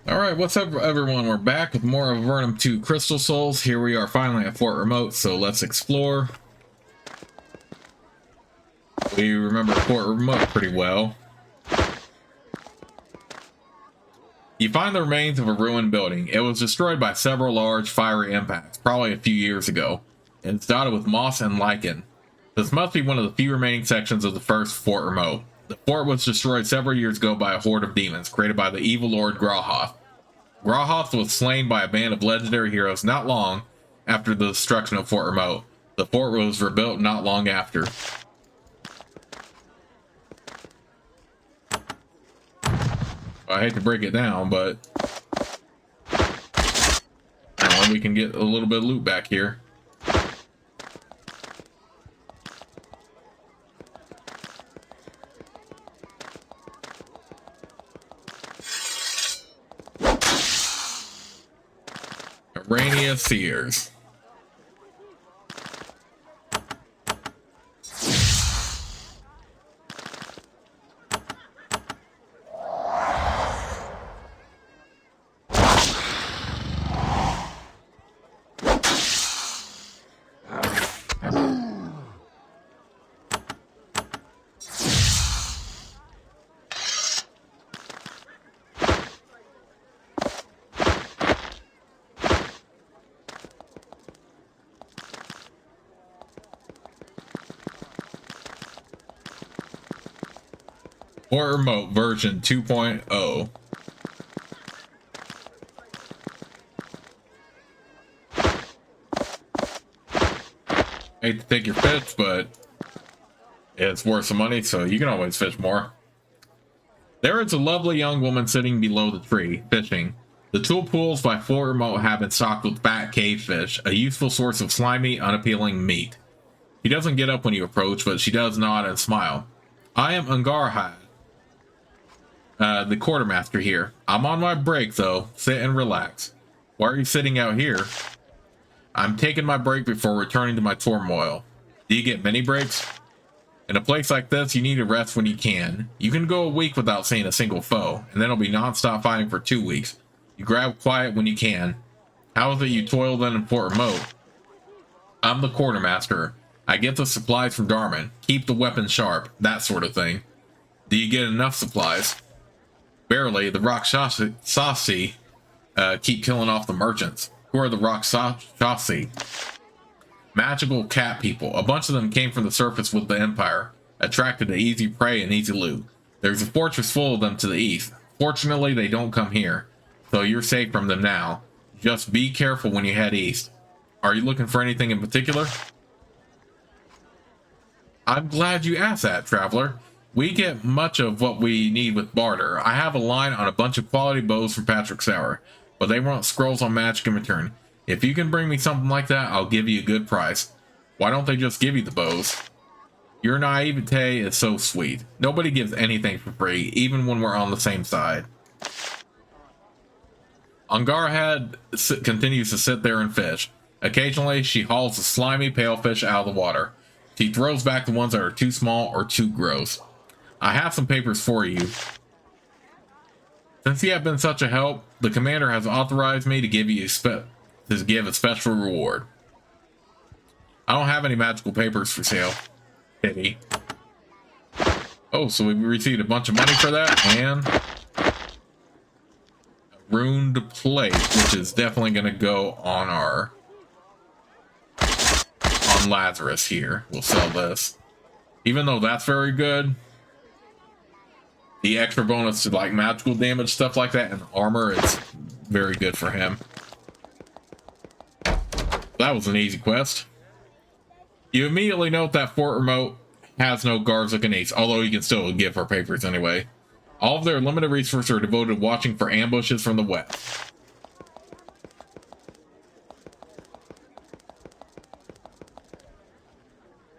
Alright, what's up everyone? We're back with more of Avernum 2 Crystal Souls. Here we are finally at Fort Remote, so let's explore. We remember Fort Remote pretty well. You find the remains of a ruined building. It was destroyed by several large fiery impacts, probably a few years ago, and it's dotted with moss and lichen. This must be one of the few remaining sections of the first Fort Remote. The fort was destroyed several years ago by a horde of demons created by the evil Lord Grahoth. Grahoth was slain by a band of legendary heroes not long after the destruction of Fort Remote. The fort was rebuilt not long after. I hate to break it down, but we can get a little bit of loot back here. Rainier Seers. Fort Remote version 2.0. Hate to take your fish, but it's worth some money, so you can always fish more. There is a lovely young woman sitting below the tree, fishing. The tool pools by Fort Remote have been stocked with fat cave fish, a useful source of slimy, unappealing meat. She doesn't get up when you approach, but she does nod and smile. I am Ungarhad, the quartermaster here. I'm on my break, though. Sit and relax. Why are you sitting out here? I'm taking my break before returning to my turmoil. Do you get many breaks? In a place like this, you need to rest when you can. You can go a week without seeing a single foe, and then it'll be non-stop fighting for 2 weeks. You grab quiet when you can. How is it you toil then in Fort Remote? I'm the quartermaster. I get the supplies from Darman. Keep the weapons sharp, that sort of thing. Do you get enough supplies? Barely. The Rakshasi keep killing off the merchants. Who are the Rakshasi? Magical cat people. A bunch of them came from the surface with the Empire, attracted to easy prey and easy loot. There's a fortress full of them to the east. Fortunately, they don't come here, so you're safe from them now. Just be careful when you head east. Are you looking for anything in particular? I'm glad you asked that, traveler. We get much of what we need with barter. I have a line on a bunch of quality bows from Patrick Sauer, but they want scrolls on magic in return. If you can bring me something like that, I'll give you a good price. Why don't they just give you the bows? Your naivete is so sweet. Nobody gives anything for free, even when we're on the same side. Ungarhad continues to sit there and fish. Occasionally, she hauls a slimy pale fish out of the water. She throws back the ones that are too small or too gross. I have some papers for you. Since you have been such a help, the commander has authorized me to give you a special reward. I don't have any magical papers for sale. Pity. Oh, so we received a bunch of money for that, and a ruined plate, which is definitely going to go on on Lazarus here. We'll sell this. Even though that's very good, the extra bonus to like magical damage, stuff like that, and armor is very good for him. That was an easy quest. You immediately note that Fort Remote has no guards looking east, although you can still give her papers anyway. All of their limited resources are devoted to watching for ambushes from the west.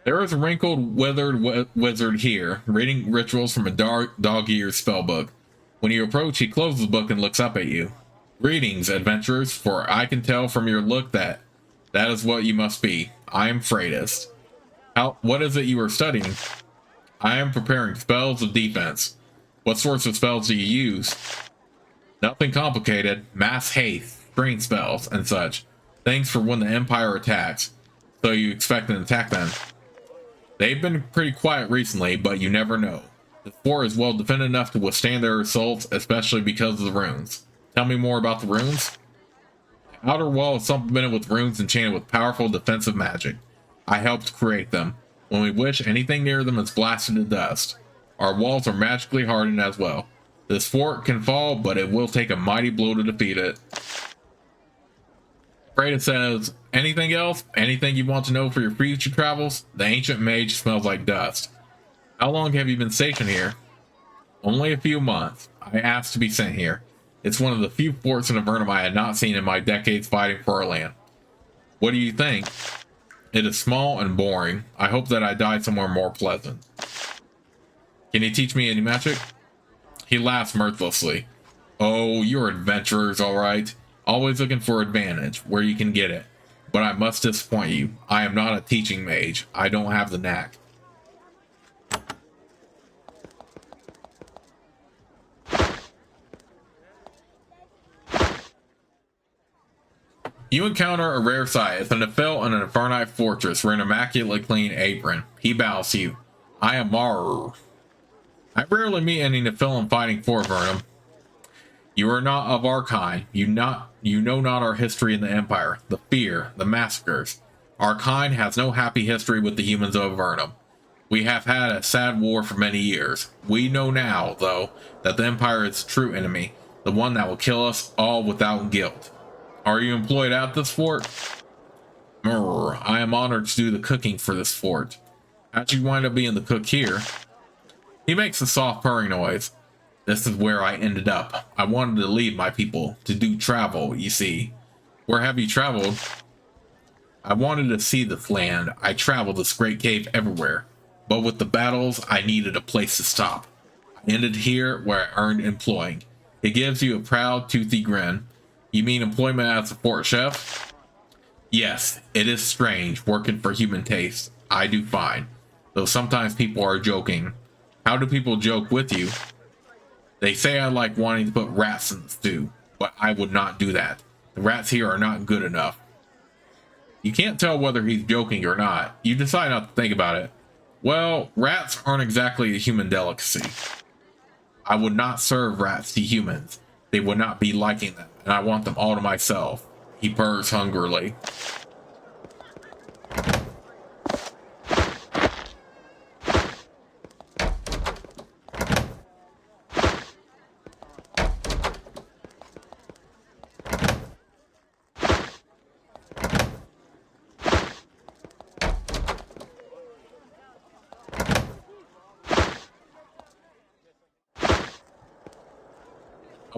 There is a wrinkled, withered wizard here, reading rituals from a dog-eared spellbook. When you approach, he closes the book and looks up at you. Greetings, adventurers, for I can tell from your look that is what you must be. I am Freitas. What is it you are studying? I am preparing spells of defense. What sorts of spells do you use? Nothing complicated. Mass haste, strain spells, and such. Things for when the Empire attacks. So you expect an attack then. They've been pretty quiet recently, but you never know. The fort is well defended enough to withstand their assaults, especially because of the runes. Tell me more about the runes. The outer wall is supplemented with runes enchanted with powerful defensive magic. I helped create them. When we wish, anything near them is blasted to dust. Our walls are magically hardened as well. This fort can fall, but it will take a mighty blow to defeat it. Freda says, anything else? Anything you want to know for your future travels? The ancient mage smells like dust. How long have you been stationed here? Only a few months. I asked to be sent here. It's one of the few forts in Avernum I had not seen in my decades fighting for our land. What do you think? It is small and boring. I hope that I die somewhere more pleasant. Can you teach me any magic? He laughs mirthlessly. Oh, you're adventurers, all right. Always looking for advantage, where you can get it. But I must disappoint you. I am not a teaching mage. I don't have the knack. You encounter a rare sight. It's a Nephil in an Infernite fortress wearing an immaculately clean apron. He bows to you. I am Mar. I rarely meet any Nephilim fighting for Avernum. You are not of our kind. You know not our history in the Empire, the fear, the massacres. Our kind has no happy history with the humans of Avernum. We have had a sad war for many years. We know now, though, that the Empire is the true enemy, the one that will kill us all without guilt. Are you employed at this fort? I am honored to do the cooking for this fort. How'd you wind up being the cook here? He makes a soft purring noise. This is where I ended up. I wanted to leave my people, to do travel, you see. Where have you traveled? I wanted to see this land. I traveled this great cave everywhere. But with the battles, I needed a place to stop. I ended here where I earned employing. It gives you a proud, toothy grin. You mean employment as a fort chef? Yes, it is strange working for human taste. I do fine. Though sometimes people are joking. How do people joke with you? They say I like wanting to put rats in the stew, but I would not do that. The rats here are not good enough. You can't tell whether he's joking or not. You decide not to think about it. Well, rats aren't exactly a human delicacy. I would not serve rats to humans. They would not be liking them, and I want them all to myself. He purrs hungrily.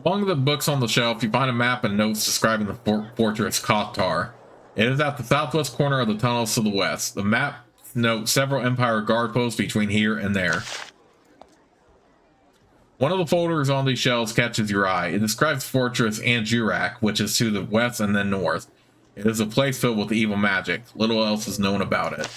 Among the books on the shelf, you find a map and notes describing the fortress Kothar. It is at the southwest corner of the tunnels to the west. The map notes several Empire guard posts between here and there. One of the folders on these shelves catches your eye. It describes Fortress Anjurak, which is to the west and then north. It is a place filled with evil magic. Little else is known about it.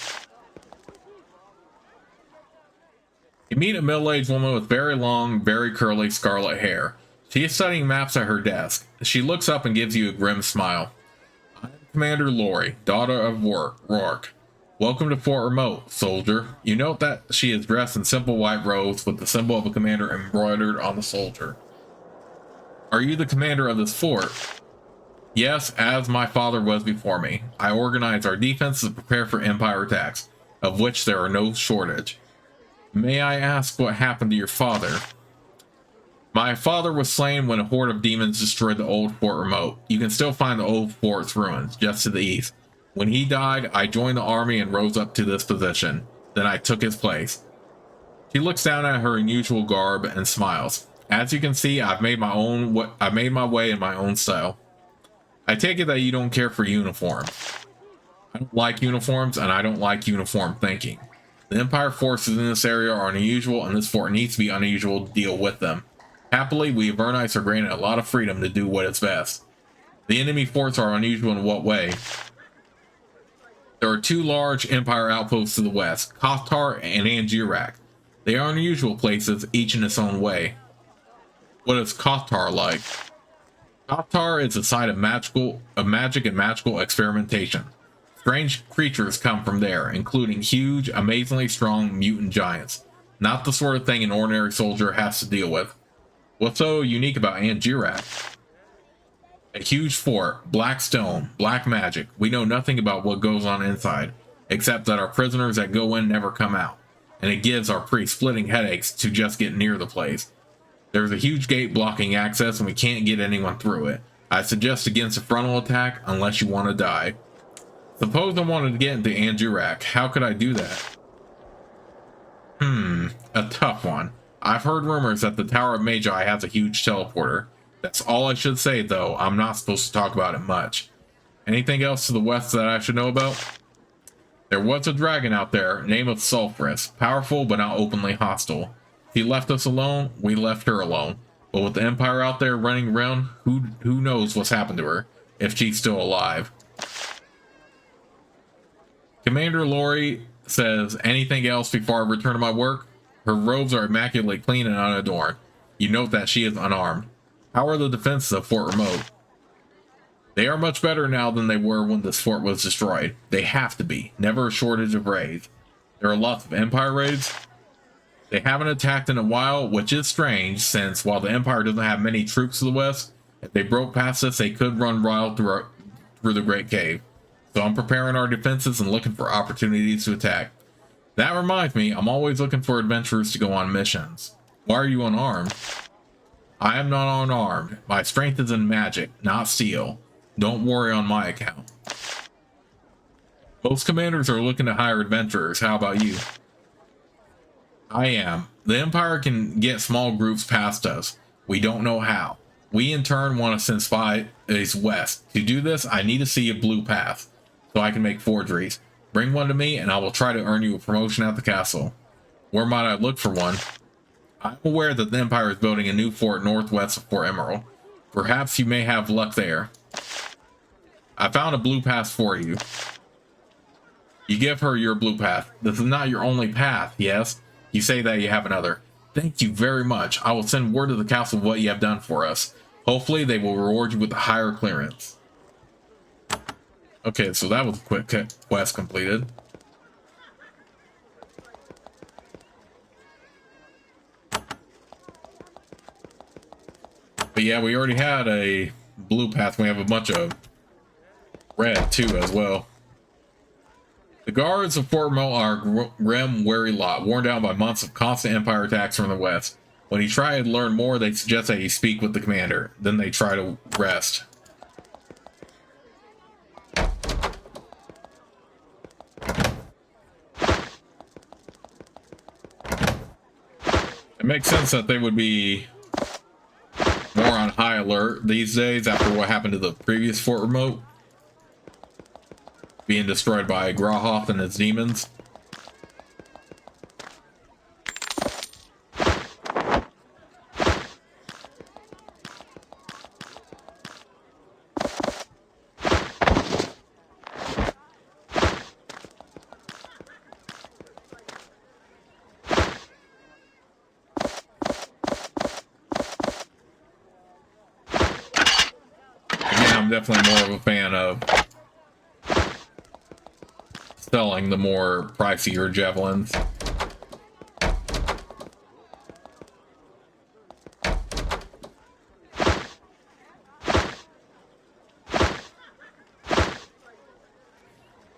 You meet a middle-aged woman with very long, very curly scarlet hair. She is studying maps at her desk. She looks up and gives you a grim smile. I am Commander Lori, daughter of Rourke. Welcome to Fort Remote, soldier. You note that she is dressed in simple white robes with the symbol of a commander embroidered on the soldier. Are you the commander of this fort? Yes, as my father was before me. I organize our defenses to prepare for Empire attacks, of which there are no shortage. May I ask what happened to your father? My father was slain when a horde of demons destroyed the old Fort Remote. You can still find the old fort's ruins, just to the east. When he died, I joined the army and rose up to this position. Then I took his place. She looks down at her unusual garb and smiles. As you can see, I've made my way in my own style. I take it that you don't care for uniforms. I don't like uniforms, and I don't like uniform thinking. The Empire forces in this area are unusual, and this fort needs to be unusual to deal with them. Happily, we Avernites are granted a lot of freedom to do what is best. The enemy forts are unusual in what way? There are two large Empire outposts to the west, Kothar and Anjurak. They are unusual places, each in its own way. What is Kothar like? Kaftar is a site of magic and magical experimentation. Strange creatures come from there, including huge, amazingly strong mutant giants. Not the sort of thing an ordinary soldier has to deal with. What's so unique about Angirak? A huge fort, black stone, black magic. We know nothing about what goes on inside, except that our prisoners that go in never come out, and it gives our priests splitting headaches to just get near the place. There's a huge gate blocking access and we can't get anyone through it. I suggest against a frontal attack unless you want to die. Suppose I wanted to get into Angirak. How could I do that? A tough one. I've heard rumors that the Tower of Magi has a huge teleporter. That's all I should say, though. I'm not supposed to talk about it much. Anything else to the west that I should know about? There was a dragon out there, name of Sulphurus. Powerful, but not openly hostile. He left us alone, we left her alone. But with the Empire out there running around, who knows what's happened to her, if she's still alive. Commander Lori says, anything else before I return to my work? Her robes are immaculately clean and unadorned. You note that she is unarmed. How are the defenses of Fort Remote? They are much better now than they were when this fort was destroyed. They have to be. Never a shortage of raids. There are lots of Empire raids. They haven't attacked in a while, which is strange, since while the Empire doesn't have many troops to the west, if they broke past us, they could run wild through the Great Cave. So I'm preparing our defenses and looking for opportunities to attack. That reminds me, I'm always looking for adventurers to go on missions. Why are you unarmed? I am not unarmed. My strength is in magic, not steel. Don't worry on my account. Most commanders are looking to hire adventurers. How about you? I am. The Empire can get small groups past us. We don't know how. We in turn want to send spies west. To do this, I need to see a blue path, so I can make forgeries. Bring one to me and I will try to earn you a promotion at the castle. Where might I look for one? I'm aware that the Empire is building a new fort northwest of Fort Emerald. Perhaps you may have luck there. I found a blue path for you. You give her your blue path. This is not your only path, yes? You say that you have another. Thank you very much. I will send word to the castle what you have done for us. Hopefully they will reward you with a higher clearance. Okay, so that was a quick quest completed. But yeah, we already had a blue path. We have a bunch of red too as well. The guards of Fort Remote are a grim, weary lot, worn down by months of constant Empire attacks from the west. When you try to learn more, they suggest that you speak with the commander. Then they try to rest. It makes sense that they would be more on high alert these days after what happened to the previous Fort Remote. Being destroyed by Grahoth and his demons. Again, I'm definitely more of a fan of selling the more pricier javelins.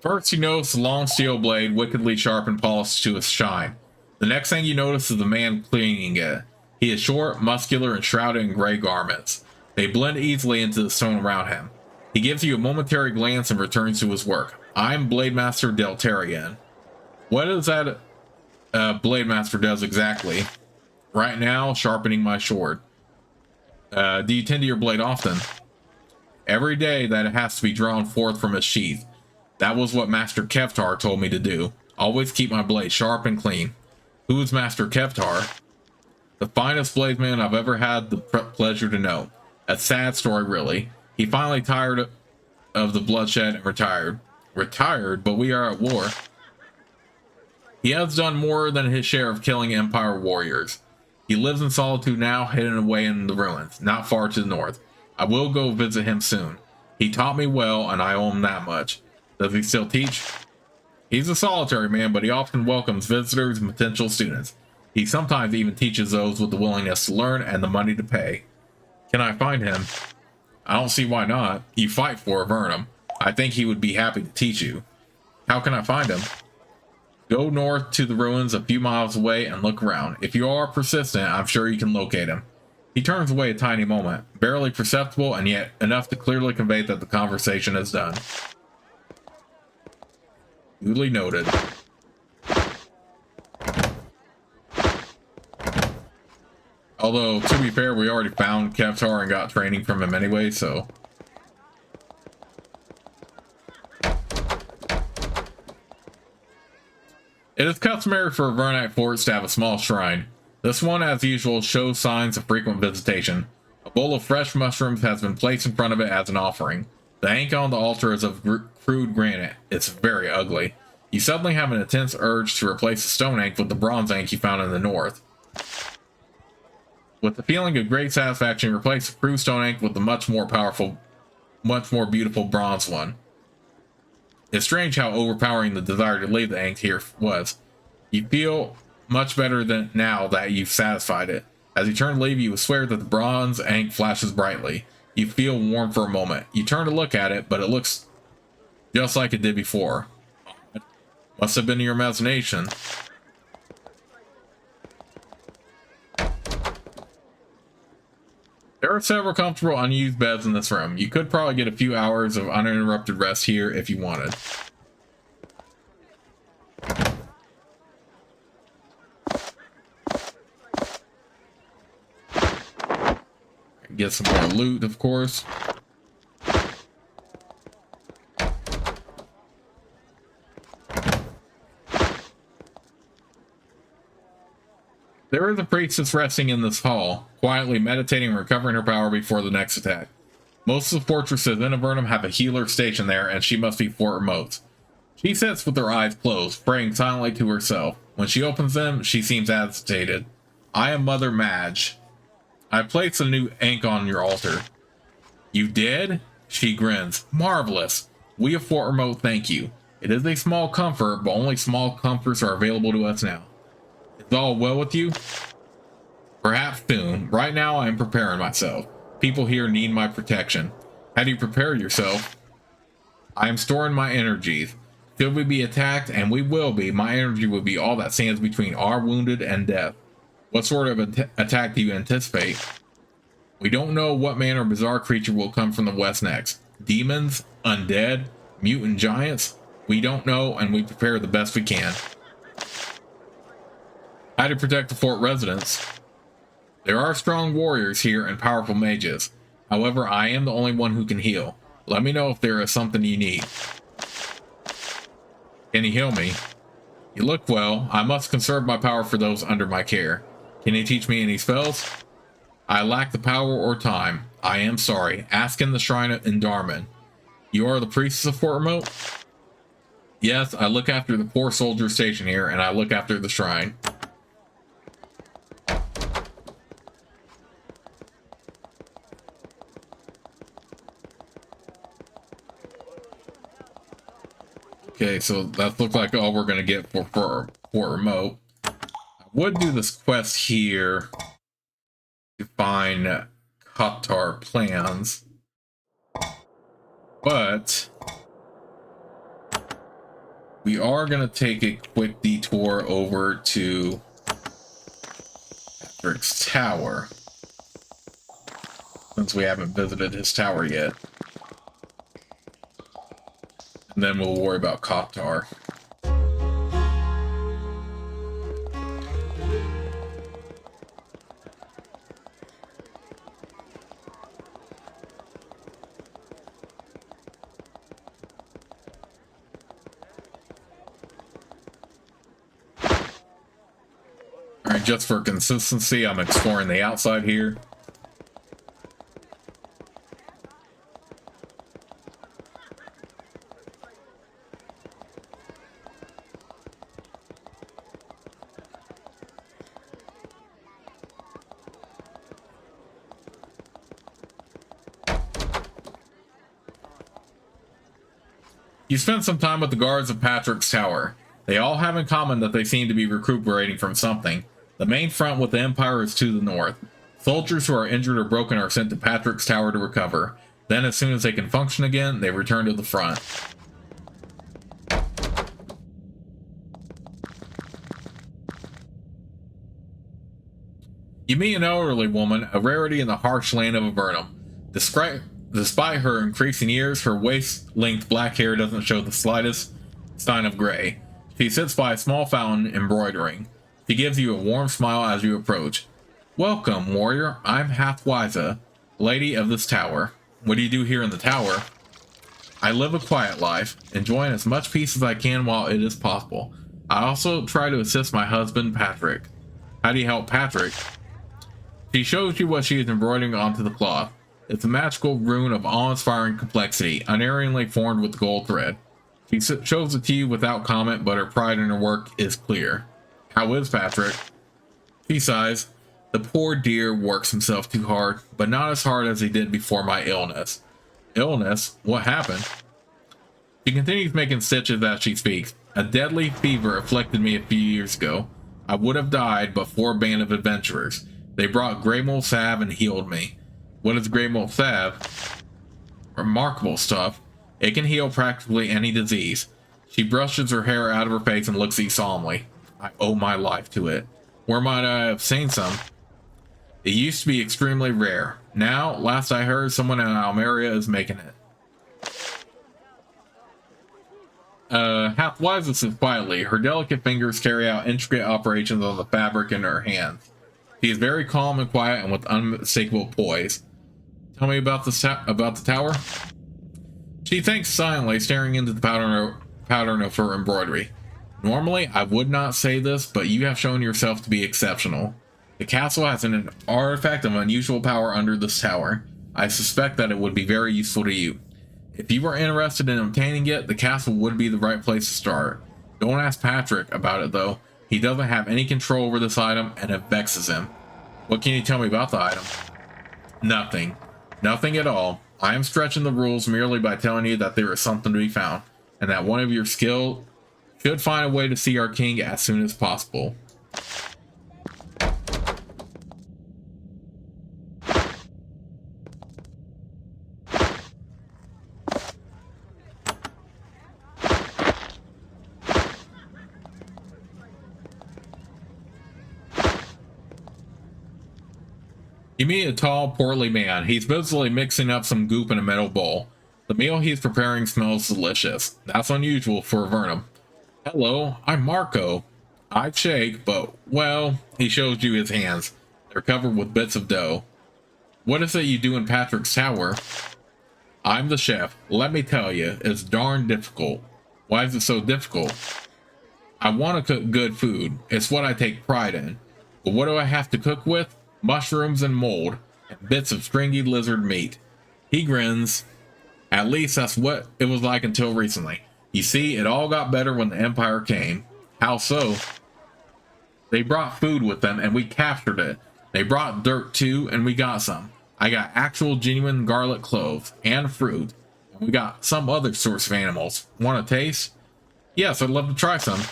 First, you notice the long steel blade, wickedly sharp and polished to a shine. The next thing you notice is the man cleaning it. He is short, muscular, and shrouded in gray garments. They blend easily into the stone around him. He gives you a momentary glance and returns to his work. I'm Blade Master Deltarian. What is that Blade Master does exactly? Right now, sharpening my sword. Do you tend to your blade often? Every day that it has to be drawn forth from its sheath. That was what Master Keftar told me to do. Always keep my blade sharp and clean. Who is Master Keftar? The finest bladesman I've ever had the pleasure to know. A sad story, really. He finally tired of the bloodshed and retired. Retired, but we are at war. He has done more than his share of killing Empire warriors. He lives in solitude now, hidden away in the ruins, not far to the north. I will go visit him soon. He taught me well, and I owe him that much. Does he still teach? He's a solitary man, but he often welcomes visitors and potential students. He sometimes even teaches those with the willingness to learn and the money to pay. Can I find him? I don't see why not. You fight for Avernum. I think he would be happy to teach you. How can I find him? Go north to the ruins a few miles away and look around. If you are persistent, I'm sure you can locate him. He turns away a tiny moment, barely perceptible and yet enough to clearly convey that the conversation is done. Duly noted. Although, to be fair, we already found Kevtar and got training from him anyway, so... It is customary for Vernite forts to have a small shrine. This one, as usual, shows signs of frequent visitation. A bowl of fresh mushrooms has been placed in front of it as an offering. The ink on the altar is of crude granite. It's very ugly. You suddenly have an intense urge to replace the stone ink with the bronze ink you found in the north. With the feeling of great satisfaction, replace the crude stone ink with the much more beautiful bronze one. It's strange how overpowering the desire to leave the ink here was. You feel much better than now that you've satisfied it. As you turn to leave, you swear that the bronze ink flashes brightly. You feel warm for a moment. You turn to look at it, but it looks just like it did before. Must have been your imagination. There are several comfortable unused beds in this room. You could probably get a few hours of uninterrupted rest here if you wanted. Get some more loot, of course. There is a priestess resting in this hall, quietly meditating and recovering her power before the next attack. Most of the fortresses in Avernum have a healer stationed there, and she must be fort remote. She sits with her eyes closed, praying silently to herself. When she opens them, she seems agitated. I am Mother Madge. I placed a new ink on your altar. You did? She grins. Marvelous. We of Fort Remote thank you. It is a small comfort, but only small comforts are available to us now. Is all well with you? Perhaps soon. Right now I am preparing myself. People here need my protection. How do you prepare yourself? I am storing my energies. Should we be attacked, and we will be, my energy will be all that stands between our wounded and death. What sort of attack do you anticipate? We don't know what manner of bizarre creature will come from the west next. Demons? Undead? Mutant giants? We don't know, and we prepare the best we can. How to protect the fort residents? There are strong warriors here and powerful mages. However, I am the only one who can heal. Let me know if there is something you need. Can you heal me? You look well. I must conserve my power for those under my care. Can you teach me any spells? I lack the power or time. I am sorry. Ask in the shrine in Darman. You are the priestess of Fort Remote? Yes, I look after the poor soldier stationed here, and I look after the shrine. Okay, so that looks like all we're going to get for Fort Remote. I would do this quest here to find Qatar plans, but we are going to take a quick detour over to Patrick's tower, since we haven't visited his tower yet. And then we'll worry about Qatar. Alright, just for consistency, I'm exploring the outside here. You spend some time with the guards of Patrick's Tower. They all have in common that they seem to be recuperating from something. The main front with the Empire is to the north. Soldiers who are injured or broken are sent to Patrick's Tower to recover. Then, as soon as they can function again, they return to the front. You meet an elderly woman, a rarity in the harsh land of Avernum. Despite her increasing years, her waist-length black hair doesn't show the slightest sign of gray. She sits by a small fountain, embroidering. She gives you a warm smile as you approach. Welcome, warrior. I'm Hathwiza, lady of this tower. What do you do here in the tower? I live a quiet life, enjoying as much peace as I can while it is possible. I also try to assist my husband, Patrick. How do you help Patrick? She shows you what she is embroidering onto the cloth. It's a magical rune of awe-inspiring complexity, unerringly formed with gold thread. She shows it to you without comment, but her pride in her work is clear. How is Patrick? She sighs. The poor dear works himself too hard, but not as hard as he did before my illness. Illness? What happened? She continues making stitches as she speaks. A deadly fever afflicted me a few years ago. I would have died but for a band of adventurers. They brought Greymole salve and healed me. What is Greymole salve? Remarkable stuff. It can heal practically any disease. She brushes her hair out of her face and looks at you solemnly. I owe my life to it. Where might I have seen some? It used to be extremely rare. Now, last I heard, someone in Almeria is making it. Hathwiza sits quietly. Her delicate fingers carry out intricate operations on the fabric in her hands. She is very calm and quiet and with unmistakable poise. Tell me about the tower? She thinks silently, staring into the pattern of her embroidery. Normally, I would not say this, but you have shown yourself to be exceptional. The castle has an artifact of unusual power under this tower. I suspect that it would be very useful to you. If you were interested in obtaining it, the castle would be the right place to start. Don't ask Patrick about it, though. He doesn't have any control over this item, and it vexes him. What can you tell me about the item? Nothing. Nothing at all. I am stretching the rules merely by telling you that there is something to be found, and that one of your skill should find a way to see our king as soon as possible. You meet a tall, portly man. He's busily mixing up some goop in a metal bowl. The meal he's preparing smells delicious. That's unusual for Avernum. Hello, I'm Marco. I shake, but, well, he shows you his hands. They're covered with bits of dough. What is it you do in Patrick's Tower? I'm the chef. Let me tell you, it's darn difficult. Why is it so difficult? I want to cook good food. It's what I take pride in. But what do I have to cook with? Mushrooms and mold, and bits of stringy lizard meat. He grins. At least that's what it was like until recently. You see, it all got better when the Empire came. How so? They brought food with them and we captured it. They brought dirt too and we got some. I got actual genuine garlic cloves and fruit. And we got some other sorts of animals. Want a taste? Yes, I'd love to try some.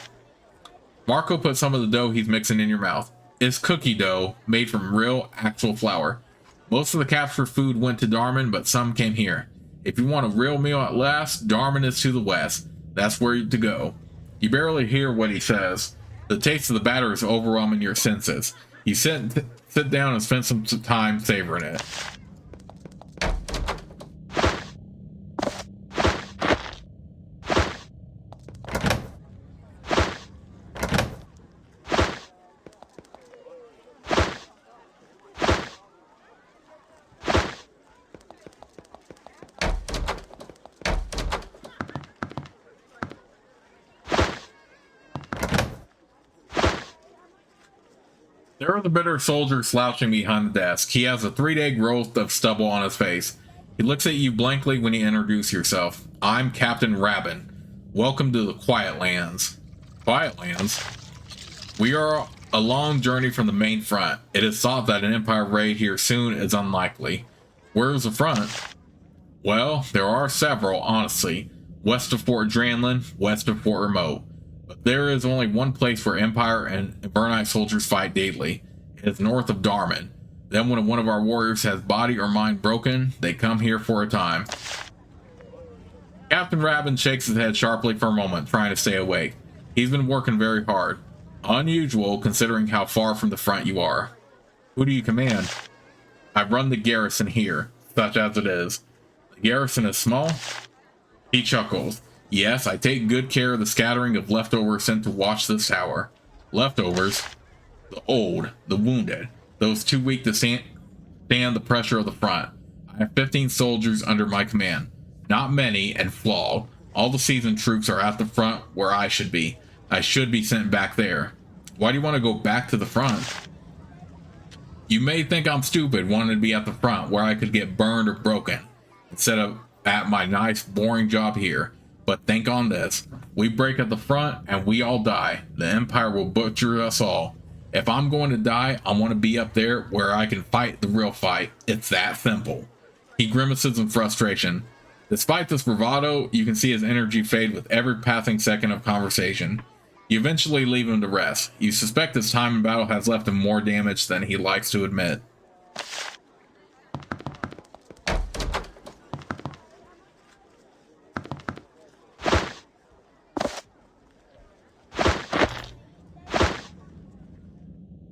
Marco put some of the dough he's mixing in your mouth. It's cookie dough made from real, actual flour. Most of the captured food went to Darman, but some came here. If you want a real meal at last, Darman is to the west. That's where to go. You barely hear what he says. The taste of the batter is overwhelming your senses. You sit down and spend some time savoring it. There is a bitter soldier slouching behind the desk. He has a 3-day growth of stubble on his face. He looks at you blankly when you introduce yourself. I'm Captain Rabin. Welcome to the Quiet Lands. Quiet Lands? We are a long journey from the main front. It is thought that an Empire raid here soon is unlikely. Where is the front? Well, there are several, honestly. west of Fort Dranlin, west of Fort Remote. But there is only one place where Empire and Avernite soldiers fight daily. It is north of Darman. Then when one of our warriors has body or mind broken, they come here for a time. Captain Rabin shakes his head sharply for a moment, trying to stay awake. He's been working very hard. Unusual, considering how far from the front you are. Who do you command? I run the garrison here, such as it is. The garrison is small? He chuckles. Yes, I take good care of the scattering of leftovers sent to watch this tower. Leftovers? The old, the wounded, those too weak to stand the pressure of the front. I have 15 soldiers under my command. Not many, and flawed. All the seasoned troops are at the front where I should be. I should be sent back there. Why do you want to go back to the front? You may think I'm stupid wanting to be at the front where I could get burned or broken, instead of at my nice, boring job here. But think on this. We break at the front and we all die. The Empire will butcher us all. If I'm going to die, I want to be up there where I can fight the real fight. It's that simple. He grimaces in frustration. Despite this bravado, you can see his energy fade with every passing second of conversation. You eventually leave him to rest. You suspect his time in battle has left him more damage than he likes to admit.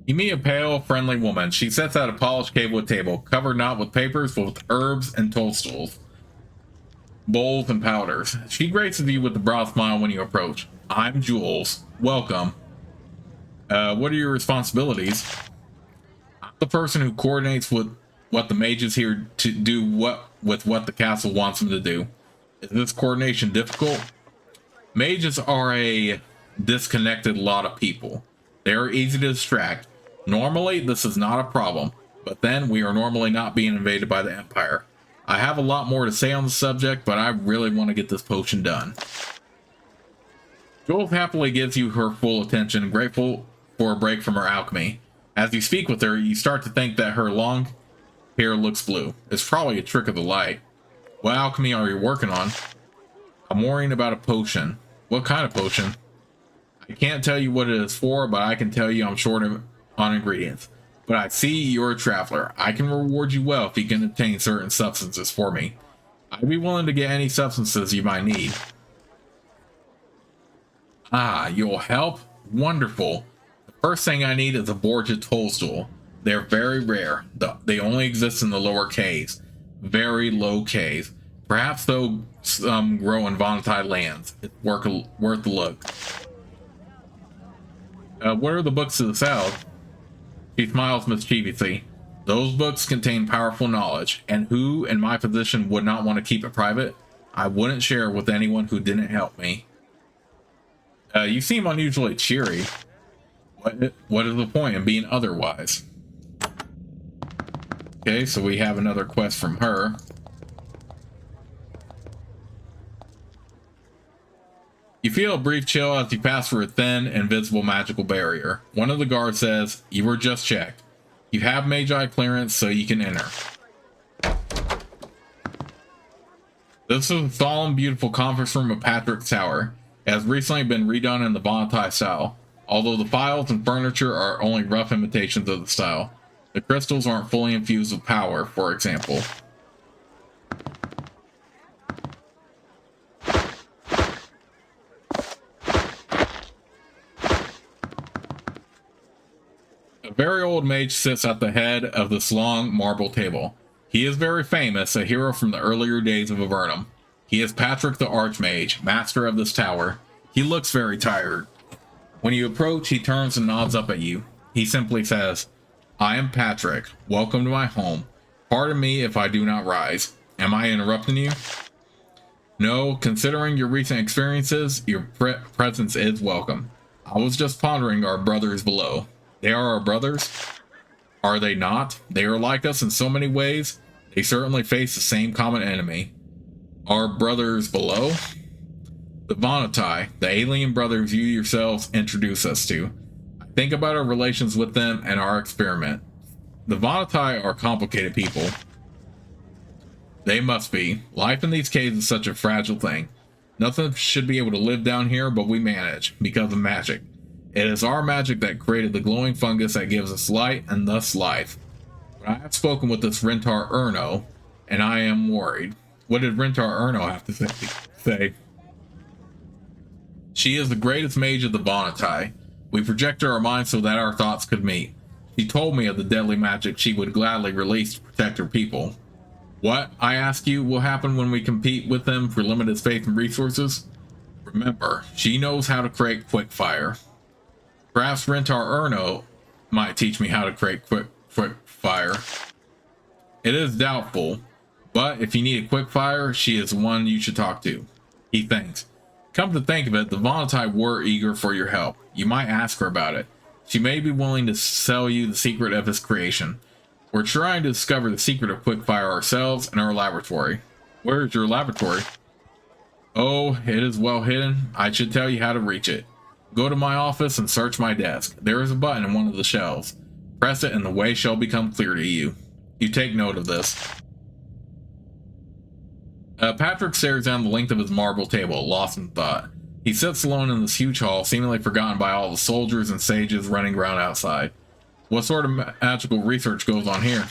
You meet a pale, friendly woman. She sits at a polished capewood table, covered not with papers, but with herbs and toadstools, bowls and powders. She graces you with a broad smile when you approach. I'm Jules. Welcome. What are your responsibilities? I'm the person who coordinates with what the mage is here to do with what the castle wants him to do. Is this coordination difficult? Mages are a disconnected lot of people. They are easy to distract. Normally, this is not a problem, but then we are normally not being invaded by the Empire. I have a lot more to say on the subject, but I really want to get this potion done. Jules happily gives you her full attention, grateful for a break from her alchemy. As you speak with her, you start to think that her long hair looks blue. It's probably a trick of the light. What alchemy are you working on? I'm worrying about a potion. What kind of potion? I can't tell you what it is for, but I can tell you I'm short on ingredients. But I see you're a traveler. I can reward you well if you can obtain certain substances for me. I'd be willing to get any substances you might need. Ah, you'll help? Wonderful. The first thing I need is a Borgia toadstool. They're very rare. They only exist in the lower caves. Very low caves. Perhaps though some grow in Vontai lands. It's worth a look. What are the books to the south? She smiles mischievously. Those books contain powerful knowledge, and who in my position would not want to keep it private? I wouldn't share with anyone who didn't help me. You seem unusually cheery. What is the point in being otherwise? Okay, so we have another quest from her. You feel a brief chill as you pass through a thin, invisible magical barrier. One of the guards says, "You were just checked. You have Magi clearance, so you can enter." This is a solemn, beautiful conference room of Patrick's Tower. It has recently been redone in the Vontai style, although the files and furniture are only rough imitations of the style. The crystals aren't fully infused with power, for example. A very old mage sits at the head of this long marble table. He is very famous, a hero from the earlier days of Avernum. He is Patrick the Archmage, master of this tower. He looks very tired. When you approach, he turns and nods up at you. He simply says, "I am Patrick. Welcome to my home. Pardon me if I do not rise. Am I interrupting you?" "No, considering your recent experiences, your presence is welcome. I was just pondering our brothers below." "They are our brothers?" "Are they not? They are like us in so many ways. They certainly face the same common enemy." "Our brothers below?" "The Vonatai, the alien brothers you yourselves introduce us to. I think about our relations with them and our experiment. The Vonatai are complicated people." "They must be. Life in these caves is such a fragile thing. Nothing should be able to live down here, but we manage, because of magic. It is our magic that created the glowing fungus that gives us light and thus life. But I have spoken with this Rentar Erno, and I am worried. What did Rentar Erno have to say? She is the greatest mage of the Vonatai. We projected our minds so that our thoughts could meet. She told me of the deadly magic she would gladly release to protect her people. What, I ask you, will happen when we compete with them for limited space and resources? Remember, she knows how to create quick fire. Perhaps Rentar Erno might teach me how to create quick fire. It is doubtful, but if you need a quick fire, she is the one you should talk to. He thinks. Come to think of it, the Vonatai were eager for your help. You might ask her about it. She may be willing to sell you the secret of his creation. We're trying to discover the secret of quickfire ourselves in our laboratory. Where is your laboratory? Oh, it is well hidden. I should tell you how to reach it. Go to my office and search my desk. There is a button in one of the shelves. Press it and the way shall become clear to you. You take note of this. Patrick stares down the length of his marble table, lost in thought. He sits alone in this huge hall, seemingly forgotten by all the soldiers and sages running around outside. What sort of magical research goes on here?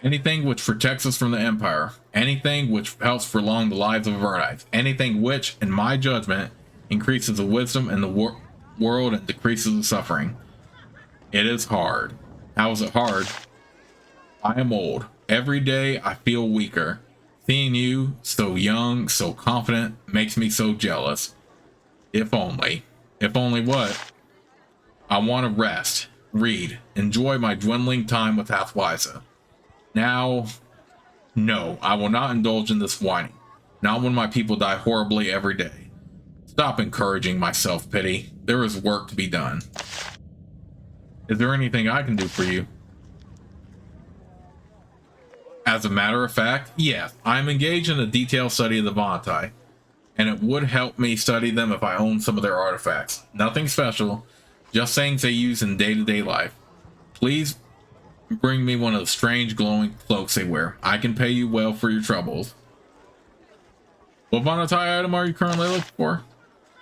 Anything which protects us from the Empire. Anything which helps prolong the lives of Avernites. Anything which, in my judgment, increases the wisdom in the world and decreases the suffering. It is hard. How is it hard? I am old. Every day I feel weaker. Seeing you, so young, so confident, makes me so jealous. If only. If only what? I want to rest, read, enjoy my dwindling time with Hathwysa. Now, no, I will not indulge in this whining. Not when my people die horribly every day. Stop encouraging my self-pity. There is work to be done. Is there anything I can do for you? As a matter of fact, yes, I am engaged in a detailed study of the Vonatai, and it would help me study them if I owned some of their artifacts. Nothing special, just things they use in day-to-day life. Please bring me one of the strange glowing cloaks they wear. I can pay you well for your troubles. What Vonatai item are you currently looking for?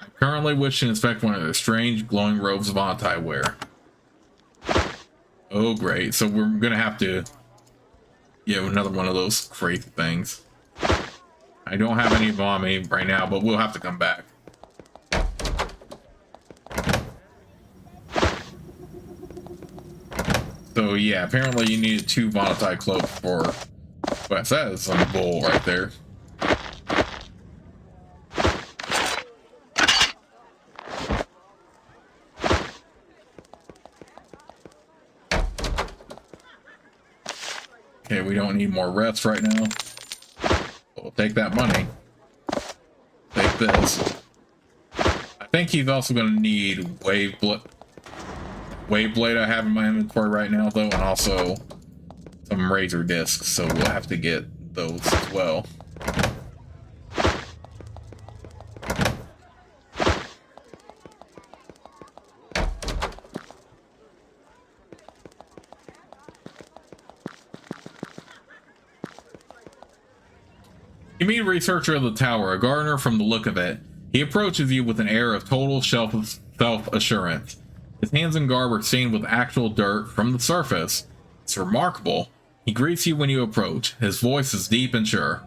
I currently wish to inspect one of the strange glowing robes Vonatai wear. Oh great, so we're gonna have to another one of those crazy things. I don't have any of them on me right now, but we'll have to come back. So yeah, apparently you needed 2 Vonatai cloaks for what that is some bull right there. Okay, we don't need more rest right now. We'll take that money. Take this. I think he's also going to need Wave Blade I have in my inventory right now, though, and also some Razor Discs, so we'll have to get those as well. You meet a researcher of the tower, a gardener from the look of it. He approaches you with an air of total self-assurance. His hands and garb are stained with actual dirt from the surface. It's remarkable. He greets you when you approach. His voice is deep and sure.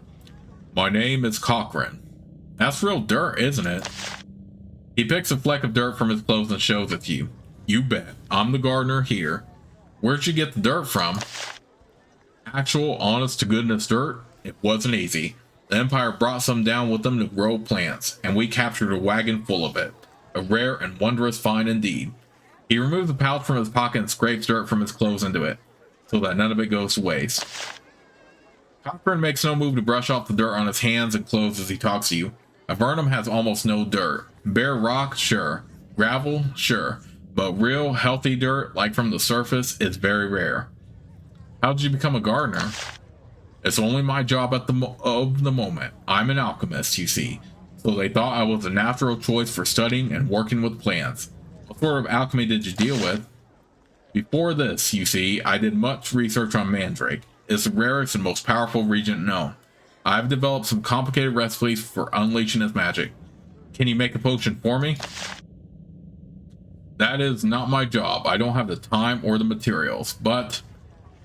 My name is Cochrane. That's real dirt, isn't it? He picks a fleck of dirt from his clothes and shows it to you. You bet. I'm the gardener here. Where'd you get the dirt from? Actual, honest-to-goodness dirt? It wasn't easy. The Empire brought some down with them to grow plants, and we captured a wagon full of it. A rare and wondrous find indeed. He removes a pouch from his pocket and scrapes dirt from his clothes into it, so that none of it goes to waste. Cochrane makes no move to brush off the dirt on his hands and clothes as he talks to you. Avernum has almost no dirt. Bare rock, sure. Gravel, sure. But real, healthy dirt, like from the surface, is very rare. How did you become a gardener? It's only my job at the moment. I'm an alchemist, you see. So they thought I was a natural choice for studying and working with plants. What sort of alchemy did you deal with? Before this, you see, I did much research on Mandrake. It's the rarest and most powerful regent known. I've developed some complicated recipes for unleashing his magic. Can you make a potion for me? That is not my job. I don't have the time or the materials, but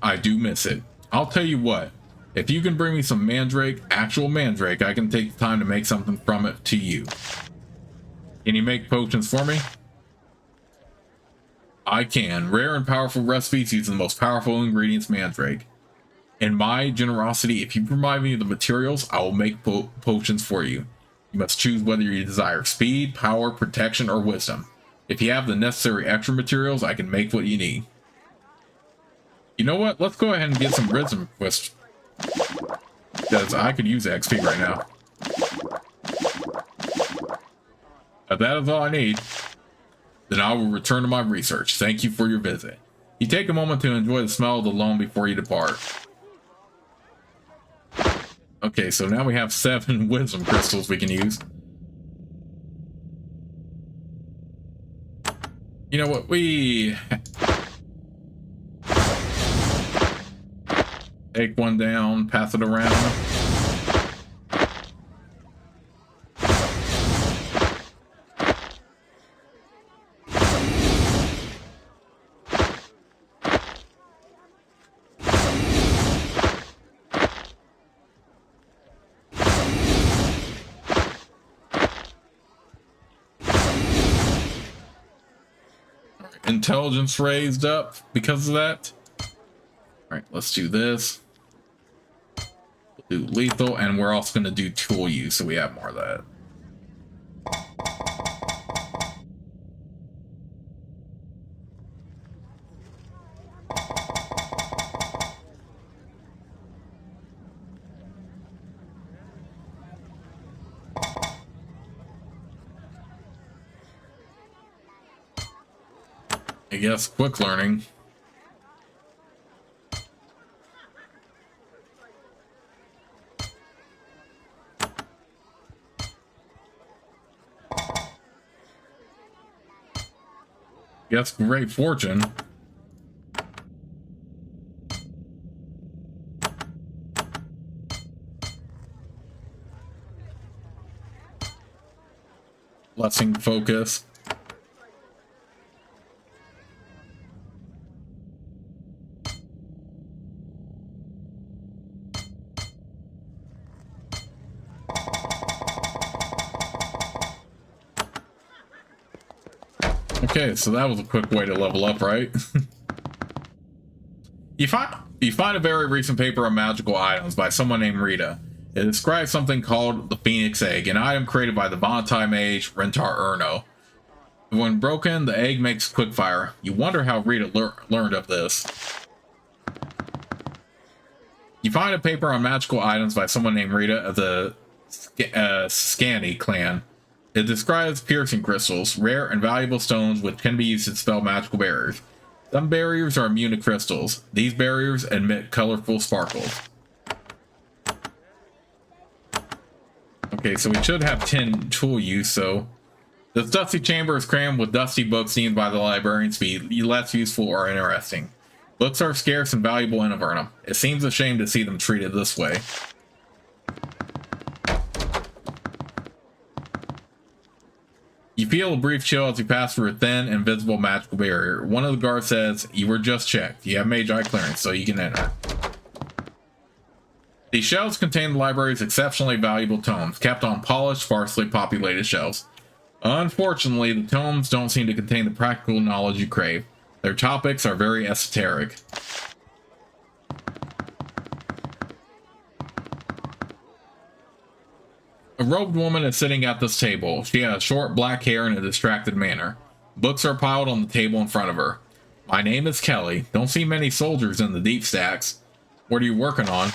I do miss it. I'll tell you what, if you can bring me some mandrake, actual mandrake, I can take the time to make something from it to you. Can you make potions for me? I can. Rare and powerful recipes using the most powerful ingredients, mandrake. In my generosity, if you provide me the materials, I will make potions for you. You must choose whether you desire speed, power, protection, or wisdom. If you have the necessary extra materials, I can make what you need. You know what? Let's go ahead and get some wisdom, because I could use XP right now. If that is all I need, then I will return to my research. Thank you for your visit. You take a moment to enjoy the smell of the loam before you depart. Okay, so now we have 7 wisdom crystals we can use. You know what? We take one down, pass it around. Intelligence raised up because of that. All right, let's do this. We'll do lethal, and we're also going to do tool use, so we have more of that. I guess quick learning. Guess great fortune. Blessing focus. Okay, so that was a quick way to level up, right? You find a very recent paper on magical items by someone named Rita. It describes something called the Phoenix Egg, an item created by the Vontai mage Rentar Erno. When broken, the egg makes quickfire. You wonder how Rita learned of this. You find a paper on magical items by someone named Rita of the Scani clan. It describes piercing crystals, rare and valuable stones which can be used to dispel magical barriers. Some barriers are immune to crystals. These barriers emit colorful sparkles. Okay, so we should have 10 tool use, so... This dusty chamber is crammed with dusty books deemed by the librarians to be less useful or interesting. Books are scarce and valuable in Avernum. It seems a shame to see them treated this way. You feel a brief chill as you pass through a thin, invisible magical barrier. One of the guards says, "You were just checked. You have mage eye clearance, so you can enter." These shelves contain the library's exceptionally valuable tomes, kept on polished, sparsely populated shelves. Unfortunately, the tomes don't seem to contain the practical knowledge you crave. Their topics are very esoteric. A robed woman is sitting at this table. She has short black hair in a distracted manner. Books are piled on the table in front of her. "My name is Kelly. Don't see many soldiers in the deep stacks. What are you working on?"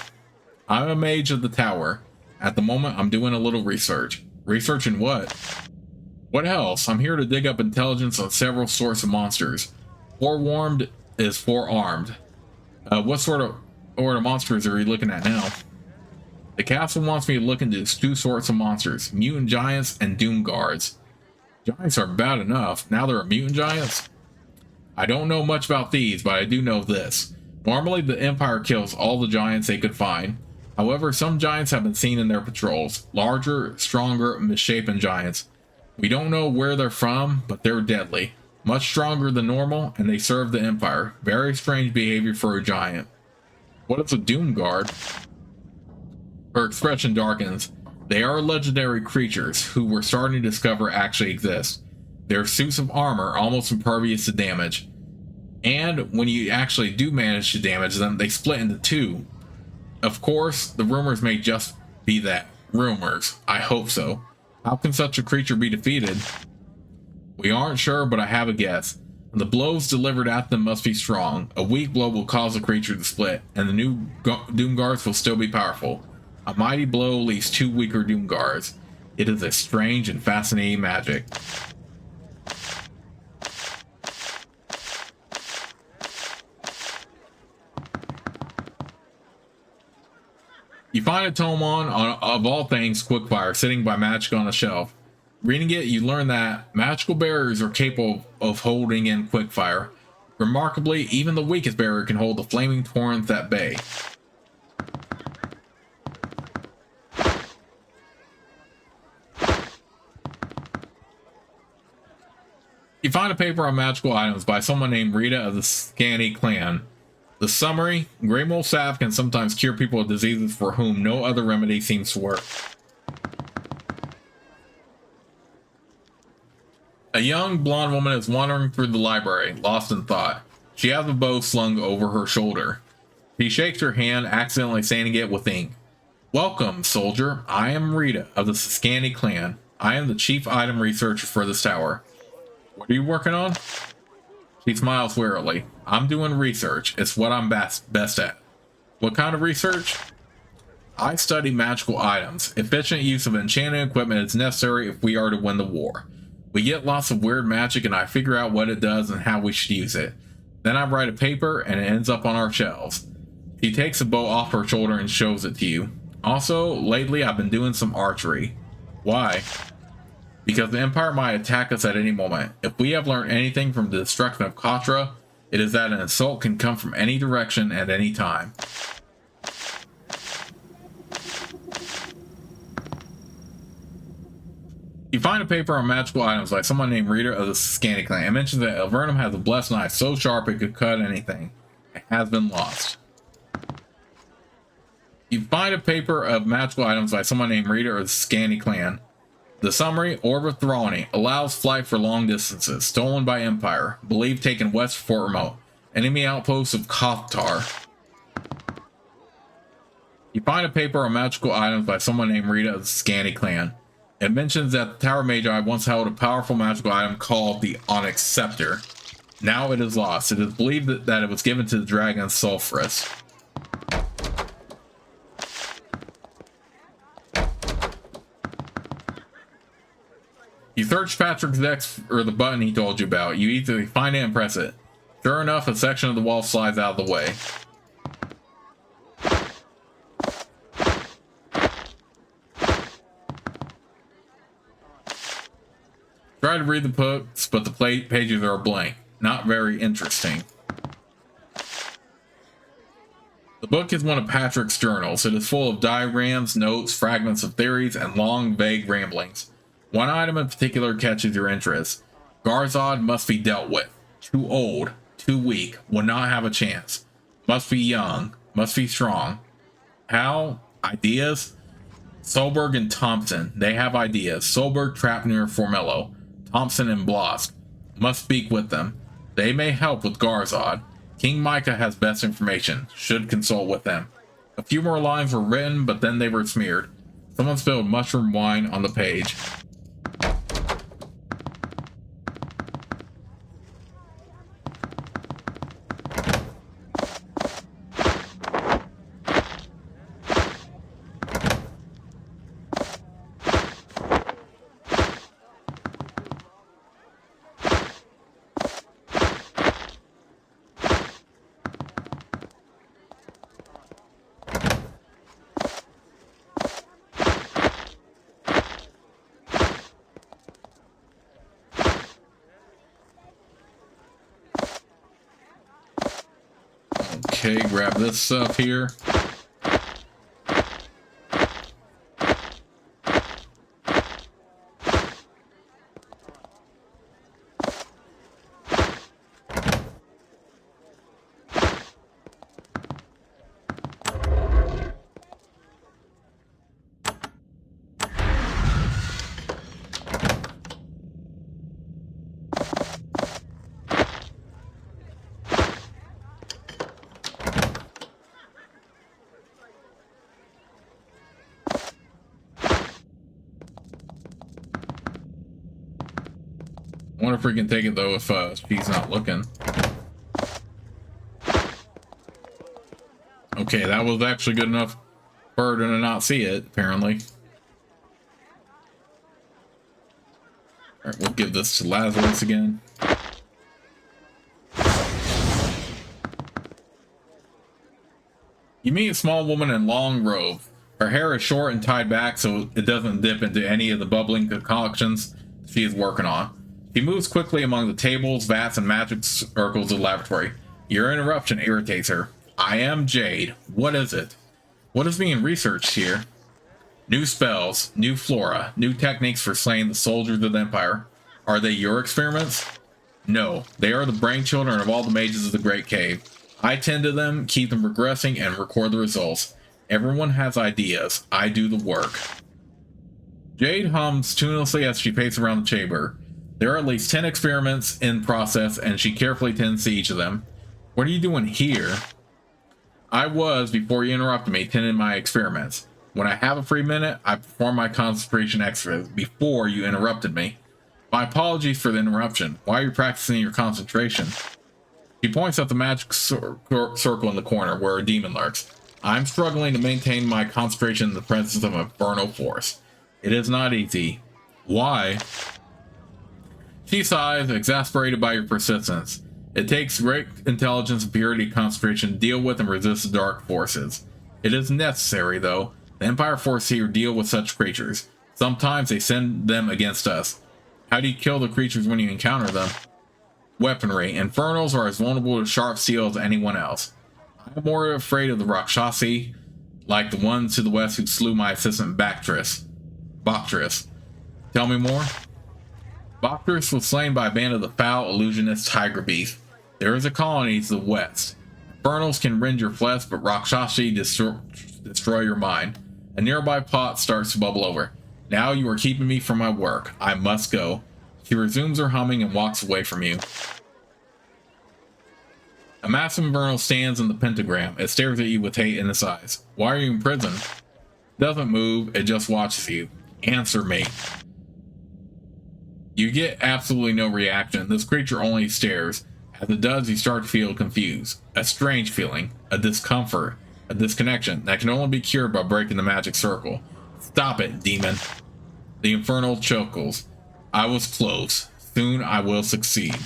"I'm a mage of the tower. At the moment, I'm doing a little research." "Research in what?" "What else? I'm here to dig up intelligence on several sorts of monsters. Forewarned is forearmed." What sort of monsters are you looking at now?" "The castle wants me to look into 2 sorts of monsters, mutant giants and doom guards." "Giants are bad enough. Now there are mutant giants?" "I don't know much about these, but I do know this. Normally the Empire kills all the giants they could find. However, some giants have been seen in their patrols. Larger, stronger, misshapen giants. We don't know where they're from, but they're deadly. Much stronger than normal, and they serve the Empire. Very strange behavior for a giant. What is a Doom Guard? Her expression darkens. They are legendary creatures who we're starting to discover actually exist. Their suits of armor almost impervious to damage. And when you actually do manage to damage them, they split into two. Of course, the rumors may just be that. Rumors. I hope so. How can such a creature be defeated? We aren't sure, but I have a guess. The blows delivered at them must be strong. A weak blow will cause the creature to split, and the new Doom Guards will still be powerful. A mighty blow leaves two weaker Doom Guards. It is a strange and fascinating magic. You find a tome on, of all things, Quickfire, sitting by magic on a shelf. Reading it, you learn that magical barriers are capable of holding in Quickfire. Remarkably, even the weakest barrier can hold the flaming torrents at bay. You find a paper on magical items by someone named Rita of the Scanny clan. The summary: Grey Mole Salve can sometimes cure people with diseases for whom no other remedy seems to work. A young blonde woman is wandering through the library, lost in thought. She has a bow slung over her shoulder. She shakes her hand, accidentally staining it with ink. Welcome, soldier. I am Rita of the Scanny clan. I am the chief item researcher for this tower. What are you working on? She smiles wearily. I'm doing research. It's what I'm best at. What kind of research? I study magical items. Efficient use of enchanted equipment is necessary if we are to win the war. We get lots of weird magic and I figure out what it does and how we should use it. Then I write a paper and it ends up on our shelves. She takes a bow off her shoulder and shows it to you. Also, lately I've been doing some archery. Why? Because the Empire might attack us at any moment. If we have learned anything from the destruction of Katra, it is that an assault can come from any direction at any time. You find a paper on magical items by someone named Rita of the Scanny clan. It mentions that Avernum has a blessed knife so sharp it could cut anything. It has been lost. You find a paper of magical items by someone named Rita of the Scanny clan. The summary: Orb of Thralny allows flight for long distances. Stolen by Empire. Believed taken west of Fort Remote. Enemy outpost of Kothtar. You find a paper on magical items by someone named Rita of the Scanny clan. It mentions that the Tower Magi once held a powerful magical item called the Onyx Scepter. Now it is lost. It is believed that it was given to the dragon Sulphurus. You search Patrick's desk for the button he told you about. You easily find it and press it. Sure enough, a section of the wall slides out of the way. Try to read the books, but the pages are blank. Not very interesting. The book is one of Patrick's journals. It is full of diagrams, notes, fragments of theories, and long, vague ramblings. One item in particular catches your interest. Garzad must be dealt with. Too old, too weak, will not have a chance. Must be young, must be strong. How? Ideas? Solberg and Thompson, they have ideas. Solberg trapped near Formello. Thompson and Blosk. Must speak with them. They may help with Garzad. King Micah has best information. Should consult with them. A few more lines were written, but then they were smeared. Someone spilled mushroom wine on the page. Okay, grab this stuff here. I wonder if we can take it though if she's not looking. Okay, that was actually good enough for her to not see it, apparently. Alright, we'll give this to Lazarus again. You meet a small woman in long robe. Her hair is short and tied back so it doesn't dip into any of the bubbling concoctions she is working on. She moves quickly among the tables, vats, and magic circles of the laboratory. Your interruption irritates her. I am Jade. What is it? What is being researched here? New spells, new flora, new techniques for slaying the soldiers of the Empire. Are they your experiments? No, they are the brainchildren of all the mages of the Great Cave. I tend to them, keep them progressing, and record the results. Everyone has ideas. I do the work. Jade hums tunelessly as she paces around the chamber. There are at least 10 experiments in process, and she carefully tends to each of them. What are you doing here? I was, before you interrupted me, tending my experiments. When I have a free minute, I perform my concentration exercise before you interrupted me. My apologies for the interruption. Why are you practicing your concentration? She points at the magic circle in the corner where a demon lurks. I'm struggling to maintain my concentration in the presence of a infernal force. It is not easy. Why? She sighs, exasperated by your persistence. It takes great intelligence and purity concentration to deal with and resist the dark forces. It is necessary, though. The Empire forces here deal with such creatures. Sometimes they send them against us. How do you kill the creatures when you encounter them? Weaponry. Infernals are as vulnerable to sharp steel as anyone else. I am more afraid of the Rakshasi, like the ones to the west who slew my assistant Bactris. Tell me more? Bactris was slain by a band of the foul illusionist Tiger Beast. There is a colony to the west. Infernals can rend your flesh, but Rakshasi destroy your mind. A nearby pot starts to bubble over. Now you are keeping me from my work. I must go. She resumes her humming and walks away from you. A massive infernal stands in the pentagram. It stares at you with hate in its eyes. Why are you in prison? It doesn't move, it just watches you. Answer me. You get absolutely no reaction. This creature only stares. As it does, you start to feel confused. A strange feeling. A discomfort. A disconnection that can only be cured by breaking the magic circle. Stop it, demon. The infernal chuckles. I was close. Soon I will succeed.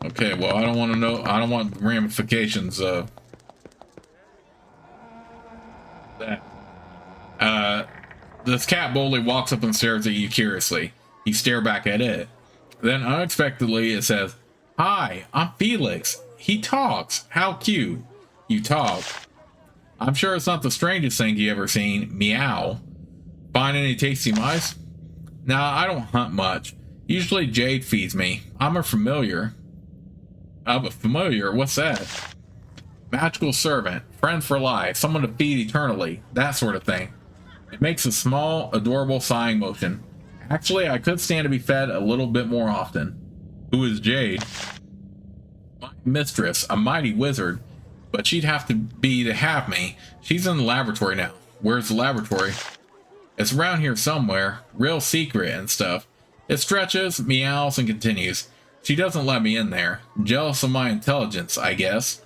Okay, well, I don't want to know. I don't want ramifications of that. This cat boldly walks up and stares at you curiously. You stare back at it. Then unexpectedly it says, "Hi, I'm Felix. He talks. How cute." You talk. I'm sure it's not the strangest thing you ever seen. Meow. Find any tasty mice? Nah, I don't hunt much. Usually Jade feeds me. I'm a familiar. What's that? Magical servant. Friend for life. Someone to feed eternally. That sort of thing. It makes a small, adorable sighing motion. Actually, I could stand to be fed a little bit more often. Who is Jade? My mistress, a mighty wizard. But she'd have to be to have me. She's in the laboratory now. Where's the laboratory? It's around here somewhere. Real secret and stuff. It stretches, meows, and continues. She doesn't let me in there. Jealous of my intelligence, I guess.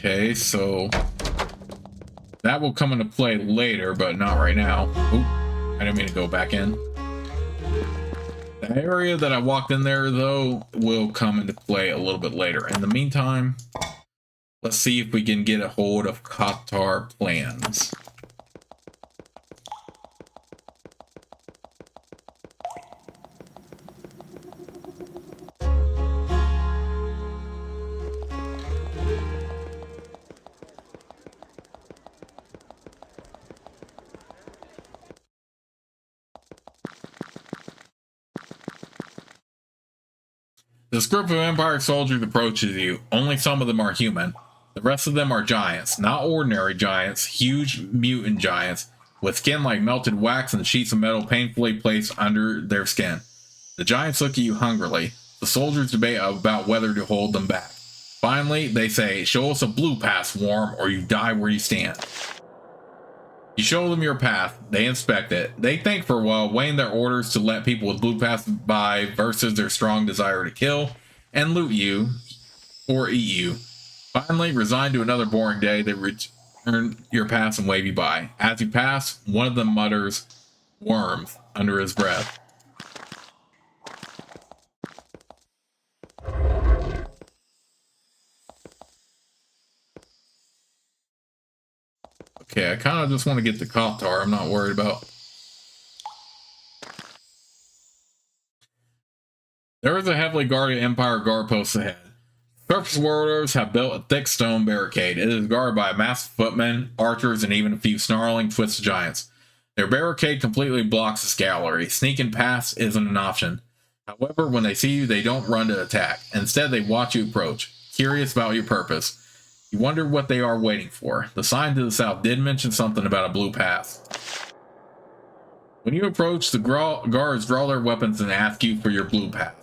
Okay, so that will come into play later, but not right now. Oop, I didn't mean to go back in. The area that I walked in there, though, will come into play a little bit later. In the meantime, let's see if we can get a hold of Qatar plans. This group of Empire soldiers approaches you. Only some of them are human. The rest of them are giants. Not ordinary giants, huge mutant giants, with skin like melted wax and sheets of metal painfully placed under their skin. The giants look at you hungrily. The soldiers debate about whether to hold them back. Finally, they say, show us a blue pass, Worm, or you die where you stand. You show them your path, they inspect it. They think for a while, weighing their orders to let people with blue pass by versus their strong desire to kill and loot you or eat you. Finally, resigned to another boring day, they return your pass and wave you by. As you pass, one of them mutters, "Worms," under his breath. Okay, I kind of just want to get the Koftar. I'm not worried about. There is a heavily guarded Empire guard post ahead. Surface warriors have built a thick stone barricade. It is guarded by massive footmen, archers, and even a few snarling, twisted giants. Their barricade completely blocks this gallery. Sneaking past isn't an option. However, when they see you, they don't run to attack. Instead, they watch you approach, curious about your purpose. You wonder what they are waiting for. The sign to the south did mention something about a blue pass. When you approach, the guards draw their weapons and ask you for your blue pass.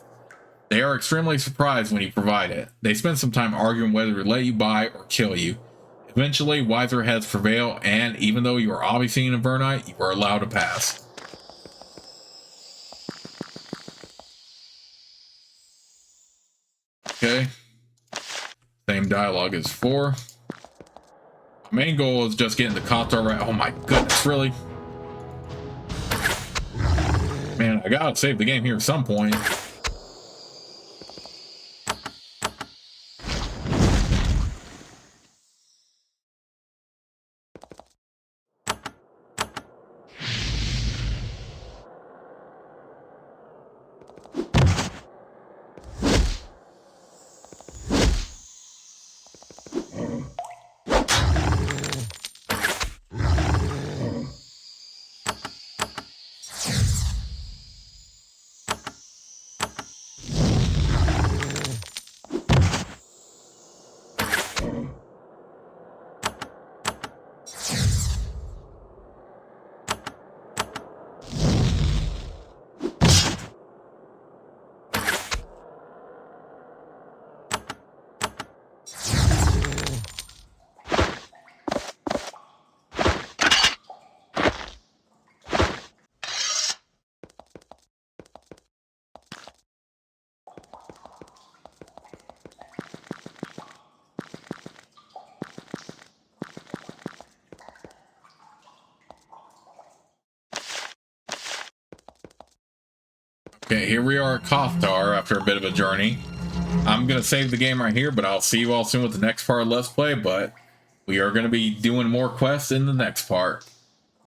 They are extremely surprised when you provide it. They spend some time arguing whether to let you by or kill you. Eventually, wiser heads prevail, and even though you are obviously an Avernite, you are allowed to pass. Okay. Same dialogue as before. My main goal is just getting the Koftar right. Oh my goodness, really? Man, I gotta save the game here at some point. Okay, here we are at Koftar after a bit of a journey. I'm going to save the game right here, but I'll see you all soon with the next part of Let's Play, but we are going to be doing more quests in the next part.